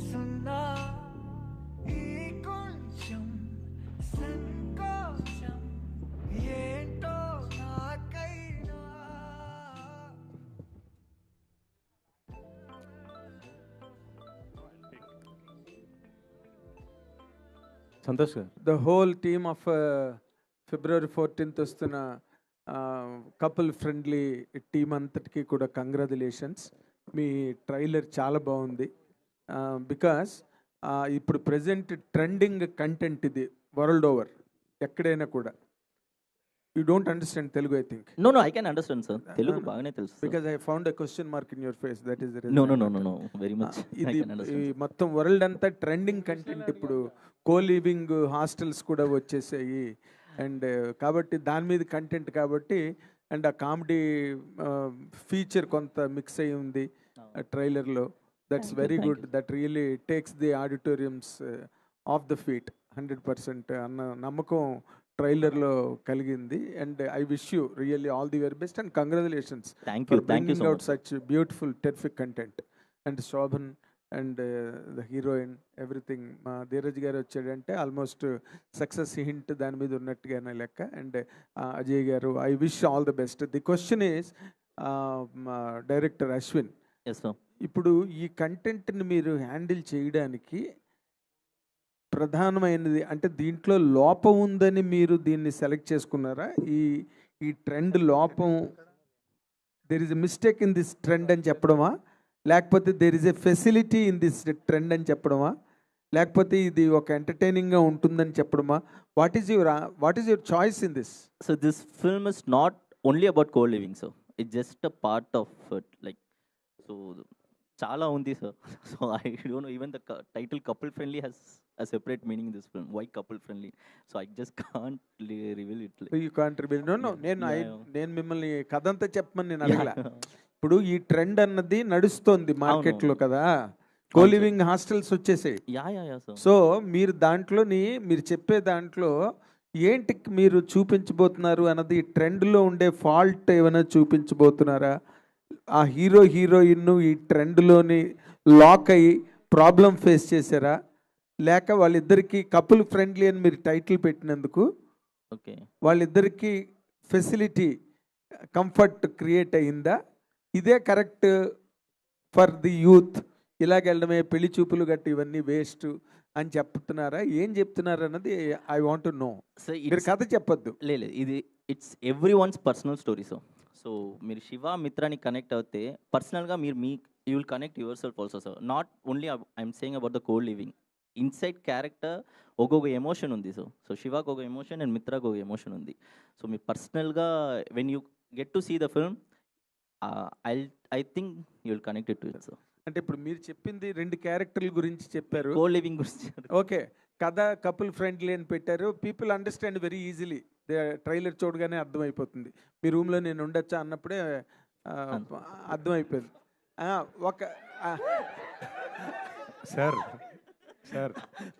సున్నా ఈ కొంచెం సంకోచం ఏంటో నాకైనా. సంతోష్ గారు, the whole team of February 14th వస్తున్న కపుల్ ఫ్రెండ్లీ టీం అంతటికీ కూడా కంగ్రాచులేషన్స్. మీ ట్రైలర్ చాలా బాగుంది. బికాస్ ఇప్పుడు ప్రజెంట్ ట్రెండింగ్ కంటెంట్ ఇది వరల్డ్ ఓవర్, ఎక్కడైనా కూడా. You don't understand Telugu, I think. No, I can understand, sir. Telugu బాగానే తెలుసు. Because I found a question mark in your face, that is the No, very much. I ఇది can understand. మొత్తం world అంతా trending content. ఇప్పుడు co living hostels కూడా వచ్చేసాయి, and కాబట్టి దాని మీద కంటెంట్ కాబట్టి, అండ్ ఆ కామెడీ ఫీచర్ కొంత మిక్స్ అయి ఉంది ట్రైలర్లో. That's very good. That really takes the auditoriums of the feet 100% అన్న నమ్మకం ట్రైలర్లో కలిగింది. And I wish you really all the very best and congratulations Thank for you bringing so out much. such beautiful terrific content. And Shobhan and the heroine, everything. మా ధీరజ్ గారు వచ్చాడంటే almost success hint దాని మీద ఉన్నట్టుగానే లెక్క. And Ajay గారు, I wish all the best. The question is, director Ashwin, Yes, sir. ఇప్పుడు ఈ కంటెంట్ని మీరు హ్యాండిల్ చేయడానికి ప్రధానమైనది అంటే దీంట్లో లోపం ఉందని మీరు దీన్ని సెలెక్ట్ చేసుకున్నారా? ఈ ట్రెండ్ లోపం, there is a mistake in this trend అని చెప్పడమా, లేకపోతే there is a facility in this trend అని చెప్పడమా, లేకపోతే ఇది ఒక ఎంటర్టైనింగ్గా ఉంటుందని చెప్పడమా? What is your choice in this? So this film is not only about co-living, sir. It's just a part of it. Like, so చాలా ఉంది, sir. So I don't know, even the title couple friendly has a separate meaning in this film. Why couple friendly? So I just can't reveal it. Like, you can't reveal. No, Yeah. నేను మిమ్మల్ని కథ అంతా చెప్పమని నేను అడగలా. ఇప్పుడు ఈ trend అన్నది నడుస్తోంది మార్కెట్లో కదా, కోలివింగ్ హాస్టల్స్ వచ్చేసాయి. yeah, sir. సో మీరు దాంట్లోని మీరు చెప్పే దాంట్లో ఏంటి మీరు చూపించబోతున్నారు అన్నది, ఈ ట్రెండ్లో ఉండే ఫాల్ట్ ఏమైనా చూపించబోతున్నారా? ఆ హీరో హీరోయిన్ ఈ ట్రెండ్లోని లాక్ అయ్యి ప్రాబ్లం ఫేస్ చేశారా, లేక వాళ్ళిద్దరికీ కపుల్ ఫ్రెండ్లీ అని మీరు టైటిల్ పెట్టినందుకు Okay. వాళ్ళిద్దరికీ ఫెసిలిటీ కంఫర్ట్ క్రియేట్ అయ్యిందా? ఇదే కరెక్ట్ ఫర్ ది యూత్, ఇలాగెళ్ళడమే పెళ్లి చూపులు గట్టి ఇవన్నీ వేస్ట్ అని చెప్తున్నారా, ఏం చెప్తున్నారు అన్నది I want to know. So మీరు it's కథ చెప్పొద్దు. లేదు, ఇది it's everyone's personal story. So మీరు శివ మిత్రాని కనెక్ట్ అవుతే పర్సనల్గా మీరు you will connect your self also, sir. Not only I'm saying about the co living. Inside character ఒక్కొక్క ఎమోషన్ ఉంది. సో శివాకి ఒక ఎమోషన్ అండ్ మిత్రాకి ఒక ఎమోషన్ ఉంది. సో మీ పర్సనల్గా when you get to see the film, I think you will connect it to it, sir. అంటే ఇప్పుడు మీరు చెప్పింది 2 క్యారెక్టర్ల గురించి చెప్పారు. కో లివింగ్ గురించి. ఓకే, కథ కపుల్ ఫ్రెండ్లీ అని పెట్టారు. People understand very easily. Trailer చూడగానే అర్థమైపోతుంది. మీ రూమ్లో నేను ఉండొచ్చా అన్నప్పుడే అర్థమైపోయింది. ఒక సార్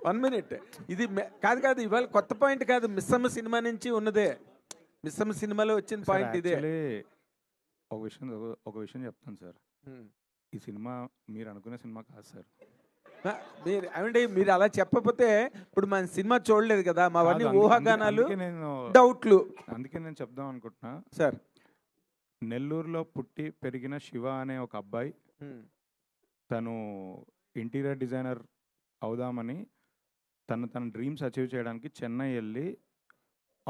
1 minute, ఇది కాదు ఇవాళ కొత్త పాయింట్ కాదు, మిస్సమ్మ సినిమా నుంచి ఉన్నదే. మిస్సమ్మ సినిమాలో వచ్చిన పాయింట్ ఇదే. ఒక విషయం చెప్తాను సార్. ఈ సినిమా మీరు అనుకునే సినిమా కాదు సార్. మీరు అలా చెప్పకపోతే ఇప్పుడు మన సినిమా చూడలేదు కదా, మావన్నీ ఊహాగానాలు, నేను డౌట్లు. అందుకే నేను చెప్దాం అనుకుంటున్నా సార్. నెల్లూరులో పుట్టి పెరిగిన శివ అనే ఒక అబ్బాయి, తను ఇంటీరియర్ డిజైనర్ అవుదామని తన డ్రీమ్స్ అచీవ్ చేయడానికి చెన్నై వెళ్ళి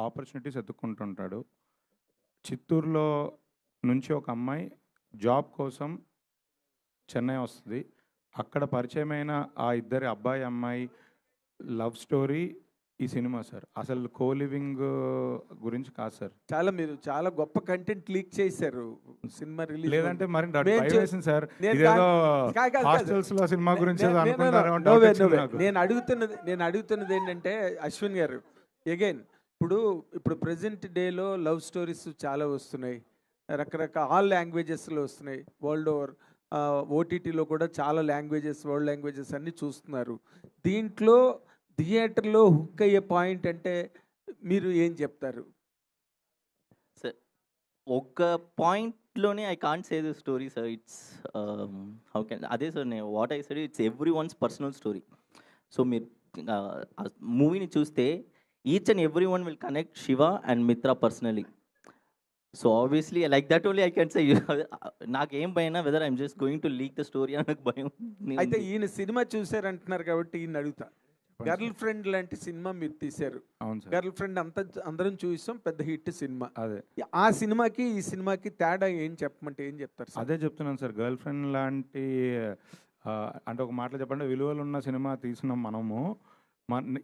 ఆపర్చునిటీస్ ఎత్తుక్కుంటుంటాడు. చిత్తూరులో నుంచి ఒక అమ్మాయి జాబ్ కోసం చెన్నై వస్తుంది. అక్కడ పరిచయమైన ఆ ఇద్దరి అబ్బాయి అమ్మాయి లవ్ స్టోరీ ఈ సినిమా సార్. అసలు కో లివింగ్ గురించి కాదు సార్. మీరు చాలా గొప్ప కంటెంట్ లీక్ చేశారు సినిమా రిలీజ్. లేదంటే మరి వేసింది సార్. ఇదేదో హాస్టల్స్ లో సినిమా గురించి నేను అడుగుతున్నది ఏంటంటే అశ్విన్ గారు, అగైన్ ఇప్పుడు ప్రెసెంట్ డేలో లవ్ స్టోరీస్ చాలా వస్తున్నాయి, రకరకాల ఆల్ లాంగ్వేజెస్లో వస్తున్నాయి వరల్డ్ ఓవర్. ఓటీటీలో కూడా చాలా లాంగ్వేజెస్, వరల్డ్ లాంగ్వేజెస్ అన్నీ చూస్తున్నారు. దీంట్లో థియేటర్లో హుక్ అయ్యే పాయింట్ అంటే మీరు ఏం చెప్తారు? ఒక పాయింట్ ఇంట్లోనే I can't say the story sir. It's how can అదే సార్ నేను what I said it's everyone's personal story. So మీరు మూవీని చూస్తే each and every one will connect Shiva and Mitra personally. So obviously like that only I can say. నాకేం భయం whether I'm just going to leak the story అని నాకు భయం. అయితే ఈయన సినిమా చూసారంటున్నారు కాబట్టి ఈయన అడుగుతా. గర్ల్ ఫ్రెండ్ లాంటి సినిమా మీరు తీశారు. అవును సార్. గర్ల్ ఫ్రెండ్ అందరం చూసాం, పెద్ద హిట్ సినిమా. అదే ఆ సినిమాకి ఈ సినిమాకి తేడా ఏం చెప్పమంటే ఏం చెప్తారు సార్? అదే చెప్తున్నాను సార్. గర్ల్ ఫ్రెండ్ లాంటి అంటే ఒక మాటలో చెప్పండి, విలువలు ఉన్న సినిమా తీసినాం మనము.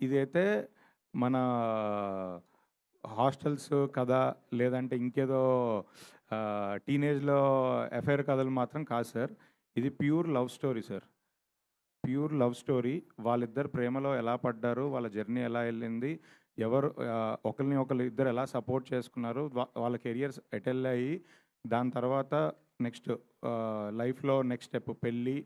ఇదైతే మన హాస్టల్స్ కథ లేదంటే ఇంకేదో టీనేజ్లో అఫైర్ కథలు మాత్రం కాదు సార్. ఇది pure love story sir. Pure love story. వాళ్ళిద్దరు ప్రేమలో ఎలా పడ్డారు, వాళ్ళ జర్నీ ఎలా వెళ్ళింది, ఎవరు ఒకరిని ఒకరు ఇద్దరు ఎలా సపోర్ట్ చేసుకున్నారు, వాళ్ళ కెరియర్స్ ఎటు వెళ్ళాయి, దాని తర్వాత నెక్స్ట్ లైఫ్లో నెక్స్ట్ స్టెప్ పెళ్ళి,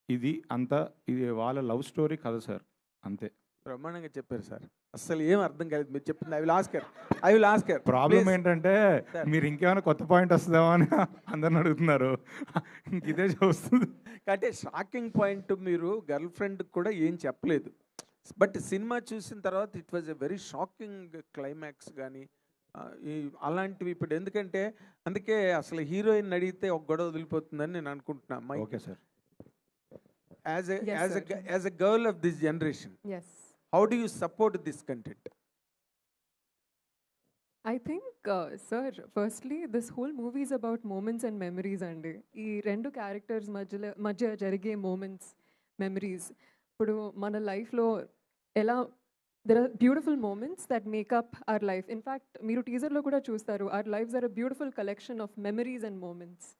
ఇది అంతా ఇది వాళ్ళ లవ్ స్టోరీ కదా సార్. అంతే. బ్రహ్మాండంగా చెప్పారు సార్. అసలు ఏం అర్థం కాలేదు మీరు చెప్పింది. I will Oscar. ప్రాబ్లం ఏంటంటే మీరు ఇంకేమైనా కొత్త పాయింట్ వస్తుందేమో అని అందరిని అడుగుతున్నారు. ఇదే చూస్తుంది. అంటే షాకింగ్ పాయింట్, మీరు గర్ల్ ఫ్రెండ్ కూడా ఏం చెప్పలేదు, బట్ సినిమా చూసిన తర్వాత it was a very shocking climax కానీ అలాంటివి. ఇప్పుడు ఎందుకంటే అందుకే అసలు హీరోయిన్ అడిగితే ఒక గొడవ వదిలిపోతుందని నేను అనుకుంటున్నా. Okay sir. As a girl of this generation, how do you support this content? I think, sir, firstly, this whole movie is about moments and memories అండి. ఈ రెండు క్యారెక్టర్స్ మధ్య జరిగే మూమెంట్స్, మెమరీస్. ఇప్పుడు మన లైఫ్లో ఎలా there are beautiful moments that make up our life. In fact మీరు టీజర్లో కూడా చూస్తారు, our lives are a beautiful collection of memories and moments.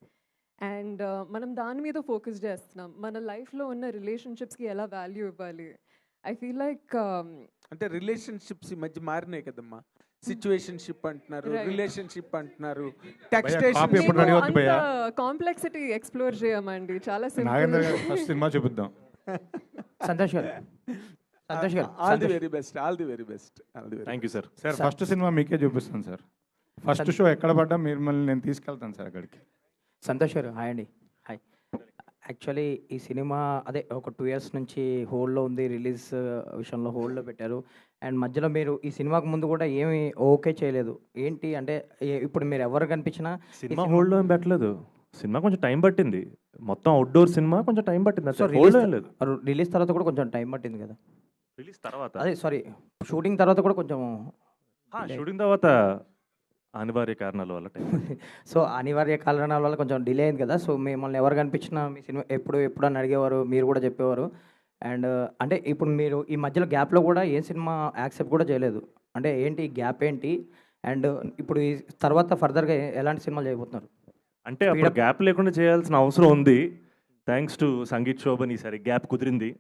And మనం దాని మీద ఫోకస్ చేస్తున్నాం. మన లైఫ్లో ఉన్న రిలేషన్షిప్స్కి ఎలా వాల్యూ ఇవ్వాలి. ఐ ఫీల్ లైక్ అంటే రిలేషన్షిప్స్ ఈ మధ్య మారినాయి కదమ్మా. సిచ్యువేషన్షిప్ అంటున్నారు, రిలేషన్షిప్ అంటున్నారు, కాంప్లెక్సిటీ ఎక్స్ప్లోర్ చేయమండి. చాలా నాగేంద్ర గారు ఫస్ట్ సినిమా చూపిద్దాం. సంతోష్ గారు, సంతోష్ గారు, all the very best, all the very best. Thank you sir. Sir first cinema మీకే చూపిస్తాను సార్. ఫస్ట్ షో ఎక్కడ పడ్డా మిమ్మల్ని నేను తీసుకెళ్తాను సార్ అక్కడికి. సంతోష్ గారు హాయ్ అండి. హాయ్. యాక్చువల్లీ ఈ సినిమా అదే ఒక 2 years నుంచి హోల్డ్లో ఉంది, రిలీజ్ విషయంలో హోల్డ్లో పెట్టారు. అండ్ మధ్యలో మీరు ఈ సినిమాకు ముందు కూడా ఏమి ఓకే చేయలేదు. ఏంటి అంటే ఇప్పుడు మీరు ఎవరు కనిపించినా సినిమా హోల్డ్లో ఏం పెట్టలేదు. సినిమా కొంచెం టైం పట్టింది. మొత్తం అవుట్డోర్ సినిమా కొంచెం టైం పట్టింది. సో రిలీజ్ తర్వాత కూడా కొంచెం టైం పట్టింది కదా. రిలీజ్ తర్వాత అదే సారీ షూటింగ్ తర్వాత కూడా కొంచెం షూటింగ్ తర్వాత అనివార్య కారణాల వల్ల టైం. సో అనివార్య కారణాల వల్ల కొంచెం డిలే అయింది కదా. సో మిమ్మల్ని ఎవరు కనిపించినా మీ సినిమా ఎప్పుడు అని అడిగేవారు, మీరు కూడా చెప్పేవారు. అండ్ అంటే ఇప్పుడు మీరు ఈ మధ్యలో గ్యాప్లో కూడా ఏ సినిమా యాక్సెప్ట్ కూడా చేయలేదు. అంటే ఏంటి గ్యాప్ ఏంటి? అండ్ ఇప్పుడు ఈ తర్వాత ఫర్దర్గా ఎలాంటి సినిమాలు చేయబోతున్నారు? అంటే అప్పుడు గ్యాప్ లేకుండా చేయాల్సిన అవసరం ఉంది. థ్యాంక్స్ టు సంగీత్ శోభన్ ఈసారి గ్యాప్ కుదిరింది.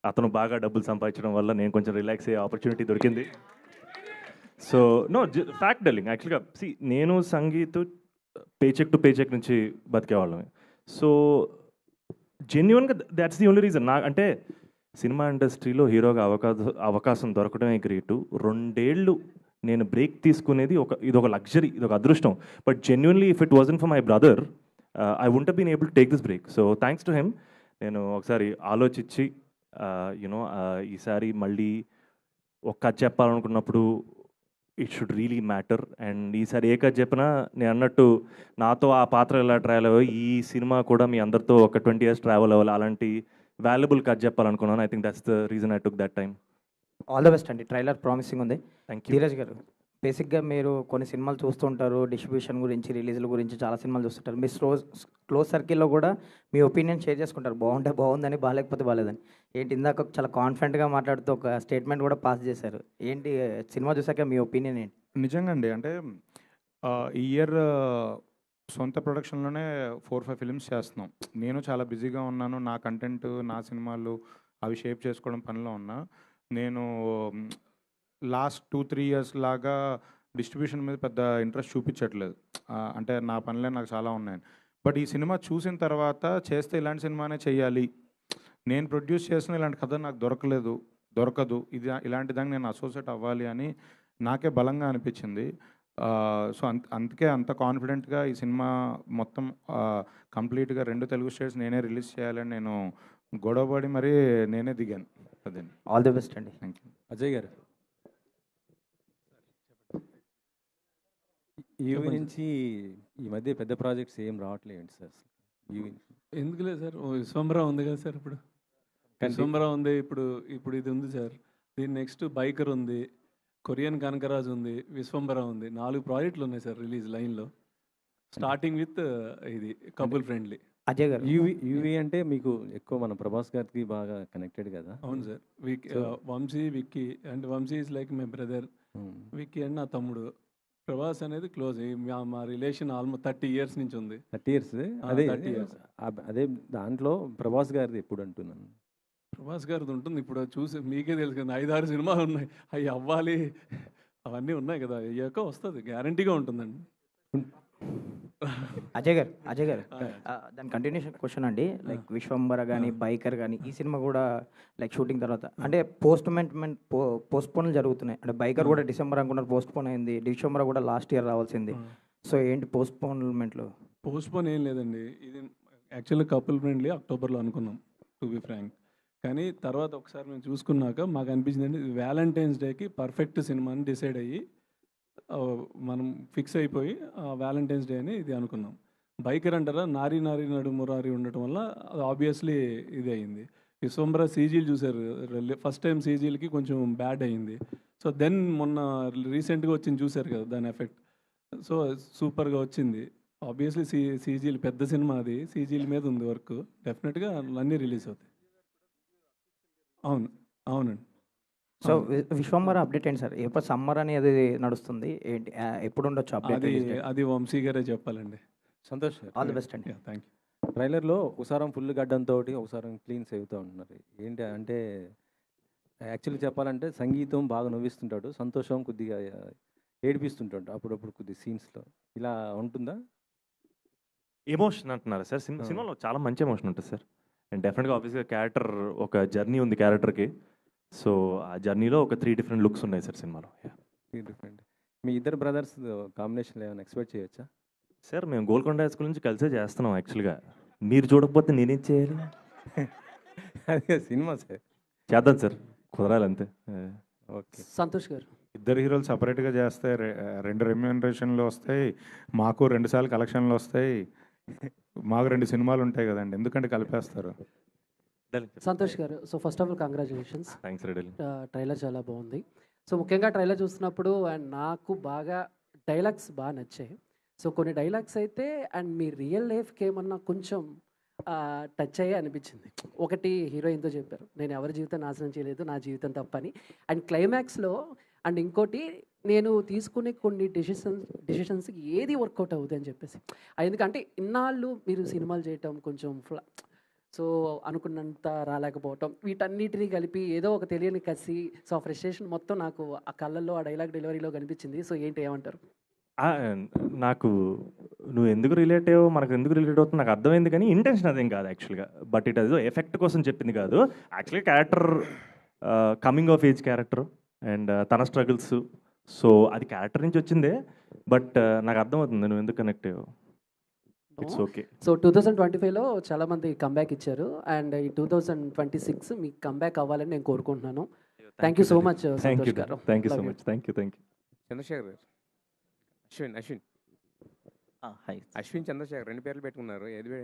అతను బాగా డబ్బులు సంపాదించడం వల్ల నేను కొంచెం రిలాక్స్ అయ్యే ఆపర్చునిటీ దొరికింది. సో నో ఫ్యాక్ట్ టెల్లింగ్ యాక్చువల్గా నేను సంగీత్ పేచెక్ టు పేచెక్ నుంచి బతికేవాళ్ళమే. సో జెన్యున్గా దాట్స్ ది ఓన్లీ రీజన్. అంటే సినిమా ఇండస్ట్రీలో హీరోగా అవకాశం దొరకడమే గ్రేటు. 2 ఏళ్ళు నేను బ్రేక్ తీసుకునేది ఇదొక లగ్జరీ, ఇదొక అదృష్టం. But genuinely if it wasn't for my brother I won't been able to take this break. So thanks to him. నేను ఒకసారి ఆలోచించి యూనో ఈసారి మళ్ళీ ఒక కథ చెప్పాలనుకున్నప్పుడు it should really matter. And ఈసారి ఏ కథ చెప్పినా నేను అన్నట్టు నాతో ఆ పాత్ర ఎలా ట్రావెల్ అవ్వాలి, ఈ సినిమా కూడా మీ అందరితో ఒక 20 years ట్రావెల్ అవ్వాలి, అలాంటి వాల్యుబుల్ కథ చెప్పాలనుకున్నాను. I think that's the reason I took that time. All the best అండి. ట్రైలర్ ప్రామిసింగ్ ఉంది. Thank you. ధీరజ్ గారు, బేసిక్గా మీరు కొన్ని సినిమాలు చూస్తుంటారు, డిస్ట్రిబ్యూషన్ గురించి, రిలీజ్ల గురించి చాలా సినిమాలు చూస్తుంటారు. మీ క్లోజ్ సర్కిల్లో కూడా మీ ఒపీనియన్ షేర్ చేసుకుంటారు, బాగుంటే బాగుందని, బాగాలేకపోతే బాగాలేదని. ఏంటి ఇందాక చాలా కాన్ఫిడెంట్గా మాట్లాడుతూ ఒక స్టేట్మెంట్ కూడా పాస్ చేశారు. ఏంటి సినిమా చూసాక మీ ఒపీనియన్ ఏంటి? నిజంగా అండి, అంటే ఈ ఇయర్ సొంత ప్రొడక్షన్లోనే 4-5 ఫిలిమ్స్ చేస్తున్నాం. నేను చాలా బిజీగా ఉన్నాను. నా కంటెంట్, నా సినిమాలు అవి షేప్ చేసుకోవడం పనిలో ఉన్నా. నేను లాస్ట్ 2-3 years లాగా డిస్ట్రిబ్యూషన్ మీద పెద్ద ఇంట్రెస్ట్ చూపించట్లేదు. అంటే నా పనులే నాకు చాలా ఉన్నాయి. బట్ ఈ సినిమా చూసిన తర్వాత చేస్తే ఇలాంటి సినిమానే చేయాలి, నేను ప్రొడ్యూస్ చేసిన ఇలాంటి కథ నాకు దొరకదు, ఇలాంటి దాన్ని నేను అసోసియేట్ అవ్వాలి అని నాకే బలంగా అనిపించింది. సో అందుకే అంత కాన్ఫిడెంట్గా ఈ సినిమా మొత్తం కంప్లీట్గా 2 తెలుగు స్టేట్స్ నేనే రిలీజ్ చేయాలని నేను గొడవపడి మరీ నేనే దిగాను. అదే. ఆల్ ది బెస్ట్ అండి. Thank you. అజయ్ గారు, ఈవీ నుంచి ఈ మధ్య పెద్ద ప్రాజెక్ట్స్ ఏం రావట్లేదు సార్. ఈవీ ఎందుకు లేదు సార్, విశ్వంబరా ఉంది కదా సార్, ఇప్పుడు విశ్వంబరా ఉంది, ఇప్పుడు ఇది ఉంది సార్. దీని నెక్స్ట్ బైకర్ ఉంది, కొరియన్ కనకరాజు ఉంది, విశ్వంబరా ఉంది. 4 ప్రాజెక్టులు ఉన్నాయి సార్ రిలీజ్ లైన్లో, స్టార్టింగ్ విత్ ఇది కపుల్ ఫ్రెండ్లీ. అజయ్ గారు, యూవీ అంటే మీకు ఎక్కువ మన ప్రభాస్ గారికి బాగా కనెక్టెడ్ కదా? అవును sir. Vamsi, Vicky and Vamsi is like my brother, Vicky and నా తమ్ముడు. ప్రభాస్ అనేది క్లోజ్. మా రిలేషన్ ఆల్మోస్ట్ 30 years నుంచి ఉంది. 30 years? అదే 30 years. అదే దాంట్లో ప్రభాస్ గారిది ఎప్పుడు అంటున్నాను. ప్రభాస్ గారిది ఉంటుంది, ఇప్పుడు చూసి మీకే తెలుసు కదా, 5-6 సినిమాలు ఉన్నాయి, అవి అవ్వాలి, అవన్నీ ఉన్నాయి కదా, అయ్యాక వస్తుంది, గ్యారంటీగా ఉంటుందండి. అజయ్ గారు దాని కంటిన్యూషన్ క్వశ్చన్ అండి. లైక్ విశ్వంబర కానీ బైకర్ కానీ ఈ సినిమా కూడా లైక్ షూటింగ్ తర్వాత అంటే పోస్ట్పోన్ జరుగుతున్నాయి. అంటే బైకర్ కూడా డిసెంబర్ అనుకున్నారు, పోస్ట్పోన్ అయింది. డిసెంబర్ కూడా లాస్ట్ ఇయర్ రావాల్సింది. సో ఏంటి పోస్ట్పోన్మెంట్లు? పోస్ట్పోన్ ఏం లేదండి, ఇది యాక్చువల్లీ కపుల్ ఫ్రెండ్లీ అక్టోబర్లో అనుకున్నాం, టు బి ఫ్రాంక్. కానీ తర్వాత ఒకసారి మేము చూసుకున్నాక మాకు అనిపించిందండి వ్యాలంటైన్స్ డేకి పర్ఫెక్ట్ సినిమాని డిసైడ్ అయ్యి మనం ఫిక్స్ అయిపోయి వ్యాలంటైన్స్ డే అని ఇది అనుకున్నాం. బైకర్ అంటారా, నారీ నడు మురారి ఉండటం వల్ల అది ఆబ్వియస్లీ ఇది అయింది. విశ్వంబర సీజీలు చూసారు, ఫస్ట్ టైం సీజీలకి కొంచెం బ్యాడ్ అయింది. సో దెన్ మొన్న రీసెంట్గా వచ్చింది చూసారు కదా దాని ఎఫెక్ట్. సో సూపర్గా వచ్చింది. ఆబ్వియస్లీ సీజీలు పెద్ద సినిమా, అది సీజీల మీద ఉంది వర్క్, డెఫినెట్గా అన్నీ రిలీజ్ అవుతాయి. అవునండి. సో విశ్వంబర అప్డేట్ ఏంటి సార్? ఎప్పుడు సమ్మర్ అనేది నడుస్తుంది ఏంటి, ఎప్పుడు ఉండొచ్చు అప్డేట్? అది వంశీ గారే చెప్పాలండి. సంతోష్, ఆల్ ది బెస్ట్ అండి. Thank you. ట్రైలర్లో ఒకసారి ఫుల్ గడ్డంతో ఒకసారి క్లీన్ సేవుతూ ఉంటున్నారు. ఏంటి అంటే యాక్చువల్లీ చెప్పాలంటే సంగీతం బాగా నవ్విస్తుంటాడు, సంతోషం కొద్దిగా ఏడిపిస్తుంటాడు అప్పుడప్పుడు కొద్ది సీన్స్లో. ఇలా ఉంటుందా? ఎమోషన్ అంటున్నారా సార్? సినిమాలో చాలా మంచి ఎమోషన్ ఉంటుంది సార్. అండ్ డెఫినెట్గా ఆబ్వియస్గా క్యారెక్టర్ ఒక జర్నీ ఉంది క్యారెక్టర్కి. సో ఆ జర్నీలో ఒక 3 different లుక్స్ ఉన్నాయి సార్ సినిమాలో. 3 different. మీ ఇద్దరు బ్రదర్స్ కాంబినేషన్లో ఏమైనా ఎక్స్పెక్ట్ చేయొచ్చా? సార్ మేము గోల్కొండ హై స్కూల్ నుంచి కలిసే చేస్తున్నాం యాక్చువల్గా. మీరు చూడకపోతే నేనేం చేయాలి? అదే సినిమా సార్, చేద్దాం సార్, కుదరాలి అంతే. ఓకే. సంతోష్ గారు, ఇద్దరు హీరోలు సపరేట్గా చేస్తే 2 రెమ్యూనరేషన్లు వస్తాయి, మాకు 2 సార్లు కలెక్షన్లు వస్తాయి, మాకు 2 సినిమాలు ఉంటాయి కదండి, ఎందుకంటే కలిపేస్తారు. సంతోష్ గారు, so first of all congratulations. Thanks ready. Trailer చాలా బాగుంది. సో ముఖ్యంగా ట్రైలర్ చూస్తున్నప్పుడు అండ్ నాకు బాగా డైలాగ్స్ బాగా నచ్చాయి. సో కొన్ని డైలాగ్స్ అయితే అండ్ మీ రియల్ లైఫ్కి ఏమన్నా కొంచెం టచ్ అయ్యే అనిపించింది. ఒకటి హీరోయిన్తో చెప్పారు, నేను ఎవరి జీవితం నాశనం చేయలేదు, నా జీవితం తప్పని. అండ్ క్లైమాక్స్లో అండ్ ఇంకోటి, నేను తీసుకునే కొన్ని డెసిషన్స్ ఏది వర్కౌట్ అవుతుంది అని చెప్పేసి. ఎందుకంటే ఇన్నాళ్ళు మీరు సినిమాలు చేయటం కొంచెం సో అనుకున్నంత రాలేకపోవటం, వీటన్నిటినీ కలిపి ఏదో ఒక తెలియని కసి, సో ఫ్రస్ట్రేషన్ మొత్తం నాకు ఆ కళ్ళల్లో ఆ డైలాగ్ డెలివరీలో కనిపించింది. సో ఏంటి, ఏమంటారు? నాకు నువ్వు ఎందుకు రిలేట్ అయ్యో, మనకు ఎందుకు రిలేట్ అవుతుంది నాకు అర్థమైంది, కానీ ఇంటెన్షన్ అదేం కాదు యాక్చువల్గా. బట్ ఇట్ అదో ఎఫెక్ట్ కోసం చెప్పింది కాదు. యాక్చువల్గా character coming of age character and తన స్ట్రగుల్స్, సో అది క్యారెక్టర్ నుంచి వచ్చిందే. బట్ నాకు అర్థమవుతుంది నువ్వు ఎందుకు కనెక్ట్ అయ్యో. It's okay. సో 2025లో చాలామంది కంబ్యాక్ ఇచ్చారు అండ్ ఈ 2026 మీకు కంబ్యాక్ అవ్వాలని నేను కోరుకుంటున్నాను. Thank you so much Santosh garu. Thank you so much. Thank you. Chandrashekar garu, Ashwin Chandrasekhar 2 పేర్లు పెట్టుకున్నారు. ఏది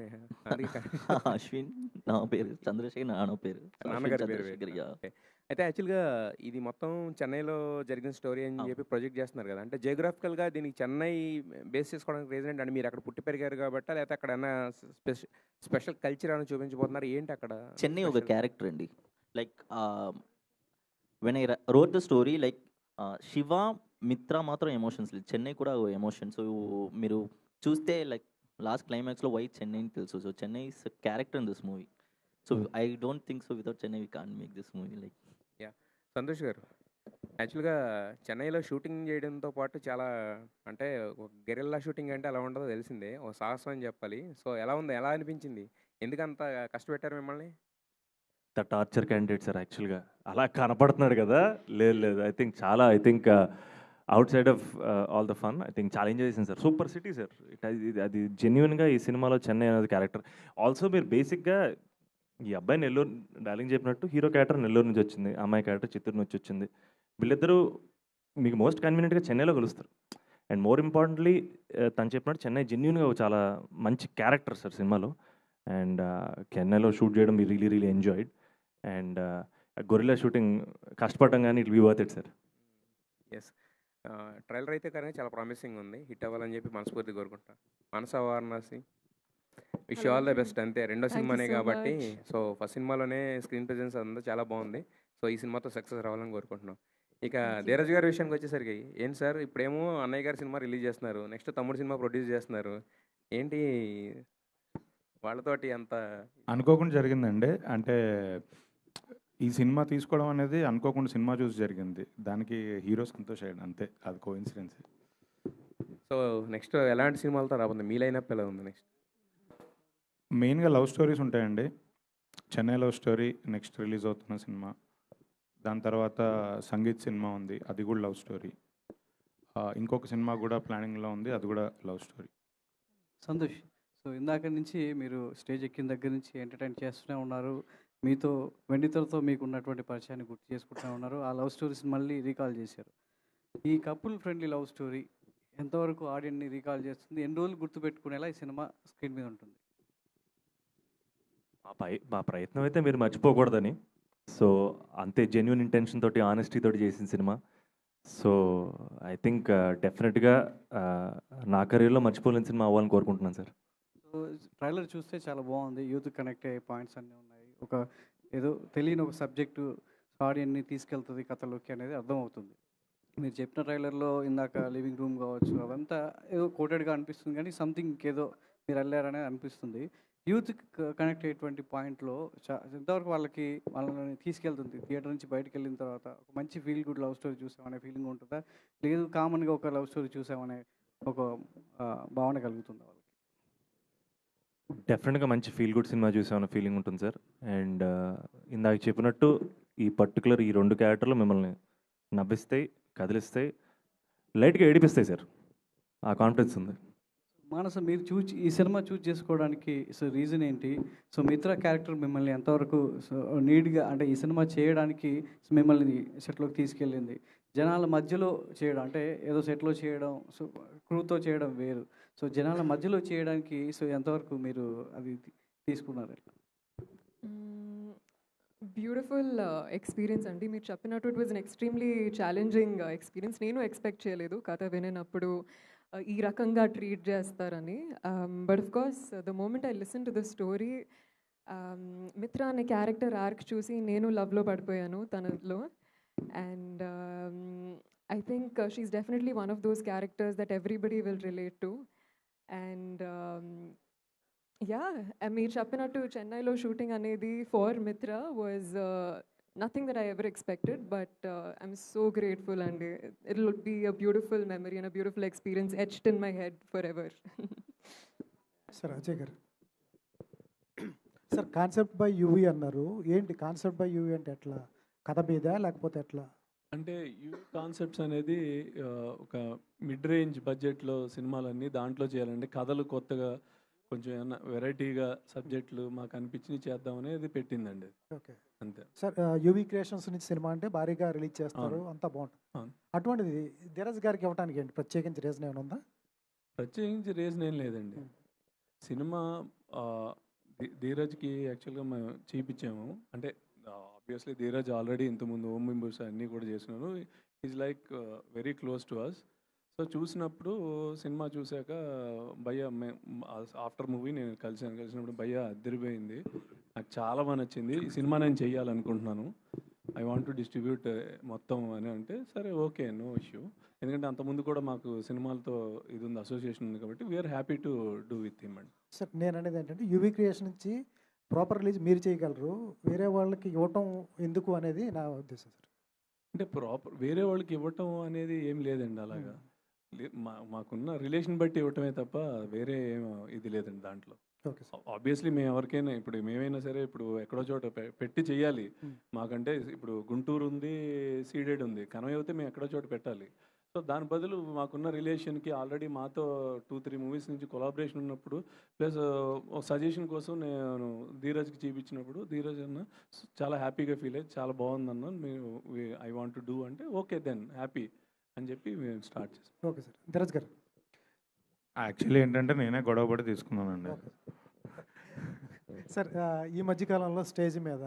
అశ్విన్ నా పేరు, చంద్రశేఖర్ నాన్న పేరు, నాన్నగారి పేరు. అయితే యాక్చువల్గా ఇది మొత్తం చెన్నైలో జరిగిన స్టోరీ అని చెప్పి ప్రొజెక్ట్ చేస్తున్నారు కదా, అంటే జియోగ్రాఫికల్గా దీనికి చెన్నై బేస్ చేసుకోవడానికి రీజన్ ఏంటి? అంటే మీరు అక్కడ పుట్టి పెరిగారు కాబట్టి, లేకపోతే అక్కడ ఏమైనా స్పెషల్ కల్చర్ అని చూపించబోతున్నారు ఏంటి అక్కడ? చెన్నై ఒక క్యారెక్టర్ అండి. Like when I wrote the story, like Shiva మిత్ర మాత్రం ఎమోషన్స్ లేదు, చెన్నై కూడా ఎమోషన్. సో మీరు చూస్తే లైక్ లాస్ట్ క్లైమాక్స్లో వై చెన్నై అని తెలుసు. So Chennai is character in this movie. So I don't think so without Chennai we can't make this movie. Like Santosh గారు, యాక్చువల్గా చెన్నైలో షూటింగ్ చేయడంతో పాటు చాలా అంటే ఒక గెరిల్లా షూటింగ్ అంటే ఎలా ఉండదో తెలిసిందే, ఒక సాహసం అని చెప్పాలి. సో ఎలా ఉంది, ఎలా అనిపించింది, ఎందుకంత కష్టపెట్టారు మిమ్మల్ని? ద టార్చర్ క్యాండిడేట్ సార్ యాక్చువల్గా. అలా కనపడుతున్నాడు కదా, లేదు I think out side of all the fun I think చాలా ఎంజాయ్ చేసింది సార్. Super city sir. అది జెన్యున్గా ఈ సినిమాలో చెన్నై అనేది క్యారెక్టర్. ఆల్సో మీరు బేసిక్గా ఈ అబ్బాయి నెల్లూరు, డార్లింగ్ చెప్పినట్టు హీరో క్యారెక్టర్ నెల్లూరు నుంచి వచ్చింది, అమ్మాయి క్యారెక్టర్ చిత్తూరు నుంచి వచ్చింది. వీళ్ళిద్దరూ మీకు మోస్ట్ కన్వీనియంట్గా చెన్నైలో కలుస్తారు. అండ్ మోర్ ఇంపార్టెంట్లీ తను చెప్పినట్టు చెన్నై జెన్యున్గా చాలా మంచి క్యారెక్టర్ సార్ సినిమాలో. అండ్ చెన్నైలో షూట్ చేయడం we really enjoyed. And gorilla shooting కష్టపడడం కానీ it be worth it sir. Yes, trailer అయితే కానీ చాలా ప్రామిసింగ్ ఉంది. హిట్ అవ్వాలని చెప్పి మనస్ఫూర్తిగా కోరుకుంటా. Manasa Varanasi, wish all the best. అంతే, రెండో సినిమానే కాబట్టి. సో ఫస్ట్ సినిమాలోనే స్క్రీన్ ప్రెజెన్స్ అంతా చాలా బాగుంది. సో ఈ సినిమాతో సక్సెస్ రావాలని కోరుకుంటున్నాం. ఇక ధీరజ్ గారి విషయానికి వచ్చేసరికి ఏంటి సార్, ఇప్పుడేమో అన్నయ్య గారి సినిమా రిలీజ్ చేస్తున్నారు, నెక్స్ట్ తమ్ముడు సినిమా ప్రొడ్యూస్ చేస్తున్నారు. ఏంటి వాళ్ళతోటి అంత అనుకోకుండా జరిగిందండి. అంటే ఈ సినిమా తీసుకోవడం అనేది అనుకోకుండా సినిమా చూసి జరిగింది. దానికి హీరో సంతోష్ అయ్యాడు, అంతే. అది కోఇన్సిడెన్స్. సో నెక్స్ట్ ఎలాంటి సినిమాలతో రాబోతుంది? మీ లైనప్ ఎలా ఉంది నెక్స్ట్? మెయిన్గా లవ్ స్టోరీస్ ఉంటాయండి. Chennai love story next release అవుతున్న సినిమా. దాని తర్వాత సంగీత్ సినిమా ఉంది, అది కూడా లవ్ స్టోరీ. ఇంకొక సినిమా కూడా ప్లానింగ్లో ఉంది, అది కూడా లవ్ స్టోరీ. సంతోష్, సో ఇందాక నుంచి మీరు స్టేజ్ ఎక్కిన దగ్గర నుంచి ఎంటర్టైన్ చేస్తూనే ఉన్నారు. మీతో వెండితెరతో మీకు ఉన్నటువంటి పరిచయాన్ని గుర్తు చేసుకుంటూనే ఉన్నారు. ఆ లవ్ స్టోరీస్ని మళ్ళీ రీకాల్ చేశారు. ఈ కపుల్ ఫ్రెండ్లీ లవ్ స్టోరీ ఎంతవరకు ఆడియన్ని రీకాల్ చేస్తుంది? ఎన్ని రోజులు గుర్తుపెట్టుకునేలా ఈ సినిమా స్క్రీన్ మీద ఉంటుంది? మా ప్రయత్నం అయితే మీరు మర్చిపోకూడదని. సో అంతే జెన్యున్ ఇంటెన్షన్ తోటి, ఆనెస్టీ తోటి చేసిన సినిమా. సో ఐ థింక్ డెఫినెట్గా నా కెరీర్లో మర్చిపోలేని సినిమా అవ్వాలని కోరుకుంటున్నాను సార్. సో ట్రైలర్ చూస్తే చాలా బాగుంది. యూత్ కనెక్ట్ అయ్యే పాయింట్స్ అన్నీ ఉన్నాయి. ఒక ఏదో తెలియని ఒక సబ్జెక్టు ఆడియన్ని తీసుకెళ్తుంది కథలోకి అనేది అర్థమవుతుంది. మీరు చెప్పిన ట్రైలర్లో ఇందాక లివింగ్ రూమ్ కావచ్చు, అవంతా ఏదో కోటెడ్గా అనిపిస్తుంది, కానీ సంథింగ్ ఏదో మీరు వెళ్ళారనే అనిపిస్తుంది. యూత్ కనెక్ట్ అయ్యేటువంటి పాయింట్లో ఎంతవరకు వాళ్ళని తీసుకెళ్తుంది? థియేటర్ నుంచి బయటకు వెళ్ళిన తర్వాత ఒక మంచి ఫీల్ గుడ్ లవ్ స్టోరీ చూసామనే ఫీలింగ్ ఉంటుందా, లేదు కామన్గా ఒక లవ్ స్టోరీ చూసామనే ఒక భావన కలుగుతుందా వాళ్ళకి? డెఫినెట్గా మంచి ఫీల్ గుడ్ సినిమా చూసామన్న ఫీలింగ్ ఉంటుంది సార్. అండ్ ఇందాక చెప్పినట్టు ఈ పర్టికులర్ ఈ రెండు క్యారెక్టర్లు మిమ్మల్ని నవ్విస్తాయి, కదిలిస్తాయి, లైట్గా ఏడిపిస్తాయి సార్. ఆ కాన్ఫిడెన్స్ ఉంది. మానస, మీరు ఈ సినిమా చూస్ చేసుకోవడానికి సో రీజన్ ఏంటి? సో మిత్ర క్యారెక్టర్ మిమ్మల్ని ఎంతవరకు సో నీడ్గా, అంటే ఈ సినిమా చేయడానికి మిమ్మల్ని సెట్లోకి తీసుకెళ్ళింది? జనాల మధ్యలో చేయడం అంటే ఏదో సెట్లో చేయడం, సో క్రూతో చేయడం వేరు. సో జనాల మధ్యలో చేయడానికి సో ఎంతవరకు మీరు అది తీసుకున్నారు? బ్యూటిఫుల్ ఎక్స్పీరియన్స్ అండి. మీరు చెప్పినట్టు it was an extremely challenging experience. నేను ఎక్స్పెక్ట్ చేయలేదు కథ వినేటప్పుడు ఈ రకంగా ట్రీట్ చేస్తారని. But of course the moment I listen to the story, Mitra అనే క్యారెక్టర్ ఆర్క్ చూసి నేను లవ్లో పడిపోయాను తనలో. And I think she's definitely one of those characters that everybody will relate to. And yeah, మీరు చెప్పినట్టు చెన్నైలో షూటింగ్ అనేది for Mitra was nothing that I ever expected, but I'm so grateful, and it will be a beautiful memory and a beautiful experience etched in my head forever. Sir Ajay గారు, sir concept by UV అన్నారు. ఏంటి concept by UV అంటే ఎట్లా? కథ మీద లేకపోతే ఎట్లా? అంటే యూవీ కాన్సెప్ట్స్ అనేది ఒక మిడ్ రేంజ్ బడ్జెట్లో సినిమాలన్నీ దాంట్లో చేయాలండి. కథలు కొత్తగా కొంచెం ఏమన్నా వెరైటీగా సబ్జెక్టులు మాకు అనిపించి చేద్దామని అది పెట్టిందండి. ఓకే, అంతే సార్. యూవీ క్రియేషన్స్ నుంచి సినిమా అంటే భారీగా రిలీజ్ చేస్తారు, అంతా బాగుంటుంది. అటువంటిది ధీరజ్ గారికి ఇవ్వడానికి ఏంటి ప్రత్యేకించి రీజన్ ఏమైనా ఉందా? ప్రత్యేకించి రీజన్ ఏం లేదండి. సినిమా ధీరజ్కి యాక్చువల్గా మేము చూపించాము. అంటే ఆబ్వియస్లీ ధీరజ్ ఆల్రెడీ ఇంతకుముందు ఓం మెంబర్స్ అన్నీ కూడా చేసినాను. Is like very close to us. So చూసినప్పుడు సినిమా చూశాక భయ్య ఆఫ్టర్ మూవీ నేను కలిసినప్పుడు భయ్య అద్దరిపోయింది, నాకు చాలా బాగా నచ్చింది, ఈ సినిమా నేను చెయ్యాలనుకుంటున్నాను, ఐ వాంట్ టు డిస్ట్రిబ్యూట్ మొత్తం అని అంటే, సరే ఓకే, నో ఇష్యూ. ఎందుకంటే అంతకుముందు కూడా మాకు సినిమాలతో ఇది ఉంది, అసోసియేషన్ ఉంది, కాబట్టి we are happy to do with him అండి. సార్ నేను అనేది ఏంటంటే యూవీ క్రియేషన్ నుంచి ప్రాపర్ రిలీజ్ మీరు చేయగలరు, వేరే వాళ్ళకి ఇవ్వటం ఎందుకు అనేది నా ఉద్దేశం సార్. అంటే ప్రాపర్ వేరే వాళ్ళకి ఇవ్వటం అనేది ఏం లేదండి. అలాగా మాకున్న రిలేషన్ బట్టి ఇవ్వటమే తప్ప వేరే ఏం ఇది లేదండి దాంట్లో. ఆబ్వియస్లీ మేము ఎవరికైనా ఇప్పుడు మేమైనా సరే ఇప్పుడు ఎక్కడో చోట పెట్టి చెయ్యాలి. మాకంటే ఇప్పుడు గుంటూరు ఉంది, సీడెడ్ ఉంది, కనవ అయితే మేము ఎక్కడో చోట పెట్టాలి. సో దాని బదులు మాకున్న రిలేషన్కి ఆల్రెడీ మాతో 2-3 మూవీస్ నుంచి కొలాబరేషన్ ఉన్నప్పుడు ప్లస్ ఒక సజెషన్ కోసం నేను ధీరజ్కి చూపించినప్పుడు ధీరజ్ అన్న చాలా హ్యాపీగా ఫీల్ అయ్యి చాలా బాగుందన్న మీరు ఐ వాంట్ టు డూ అంటే ఓకే దెన్ హ్యాపీ అని చెప్పి మేము స్టార్ట్ చేసాం. Okay sir. ధీరజ్ గారు. యాక్చువల్లీ ఏంటంటే నేనే గొడవ పడి తీసుకున్నానండి. సార్ ఈ మధ్యకాలంలో స్టేజ్ మీద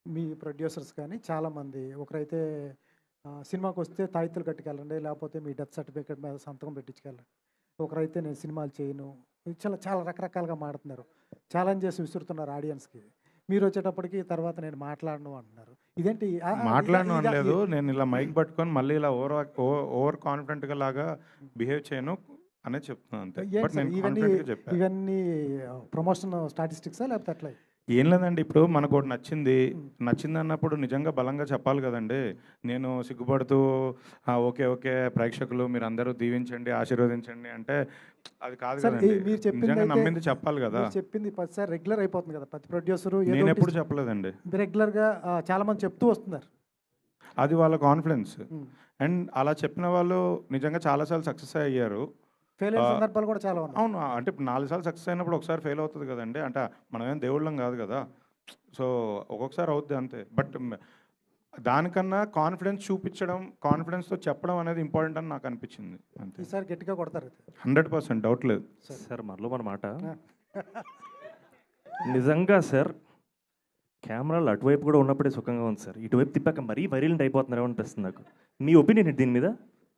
మీ ప్రొడ్యూసర్స్ కానీ చాలామంది ఒకరైతే సినిమాకి వస్తే తాయితులు కట్టుకెళ్ళండి, లేకపోతే మీ డెత్ సర్టిఫికేట్ మీద సంతకం పెట్టించుకెళ్ళండి, ఒకరైతే నేను సినిమాలు చేయను, చాలా చాలా రకరకాలుగా మాడుతున్నారు, ఛాలెంజ్ చేసి విసురుతున్నారు ఆడియన్స్కి. మీరు వచ్చేటప్పటికి తర్వాత నేను మాట్లాడను అంటున్నారు. ఇదేంటి? మాట్లాడను అనలేదు, నేను ఇలా మైక్ పట్టుకొని మళ్ళీ ఇలా ఓవర్ కాన్ఫిడెంట్గా లాగా బిహేవ్ చేయను అనే చెప్తున్నాను అంతే. బట్ నేను కాన్ఫిడెంట్గా చెప్పాను. ఇవన్నీ ప్రమోషన్ స్టాటిస్టిక్సా లేకపోతే అట్లా? ఏం లేదండి, ఇప్పుడు మనకు ఒకటి నచ్చింది అన్నప్పుడు నిజంగా బలంగా చెప్పాలి కదండి. నేను సిగ్గుపడుతూ ఓకే ఓకే ప్రేక్షకులు మీరు అందరూ దీవించండి ఆశీర్వదించండి అంటే అది కాదు కదండి. నిజంగా నమ్మింది చెప్పాలి కదా. చెప్పింది ప్రతిసారి రెగ్యులర్ అయిపోతుంది కదా ప్రతి ప్రొడ్యూసరు. నేను ఎప్పుడు చెప్పలేదండి, రెగ్యులర్గా చాలా మంది చెప్తూ వస్తున్నారు. అది వాళ్ళ కాన్ఫిడెన్స్. అండ్ అలా చెప్పిన వాళ్ళు నిజంగా చాలాసార్లు సక్సెస్ అయ్యారు. ఫెయిల్ అయిన సందర్భాలు కూడా చాలా ఉన్నాయి. అవును, అంటే 4 సార్లు సక్సెస్ అయినప్పుడు ఒకసారి ఫెయిల్ అవుతుంది కదండి. అంటే మనమేం దేవుళ్ళం కాదు కదా, సో ఒక్కొక్కసారి అవుద్ది అంతే. బట్ దానికన్నా కాన్ఫిడెన్స్ చూపించడం, కాన్ఫిడెన్స్తో చెప్పడం అనేది ఇంపార్టెంట్ అని నాకు అనిపించింది అంతే. ఈసారి గట్టిగా కొడతారు 100% డౌట్ లేదు సార్. మరలో మన మాట నిజంగా సార్, కెమెరాలు అటువైపు కూడా ఉన్నప్పుడే సుఖంగా ఉంది సార్, ఇటువైపు తిప్పాక మరీ వైరల్ అయిపోతున్నారో అనిపిస్తుంది నాకు. మీ ఒపీనియన్ దీని మీద?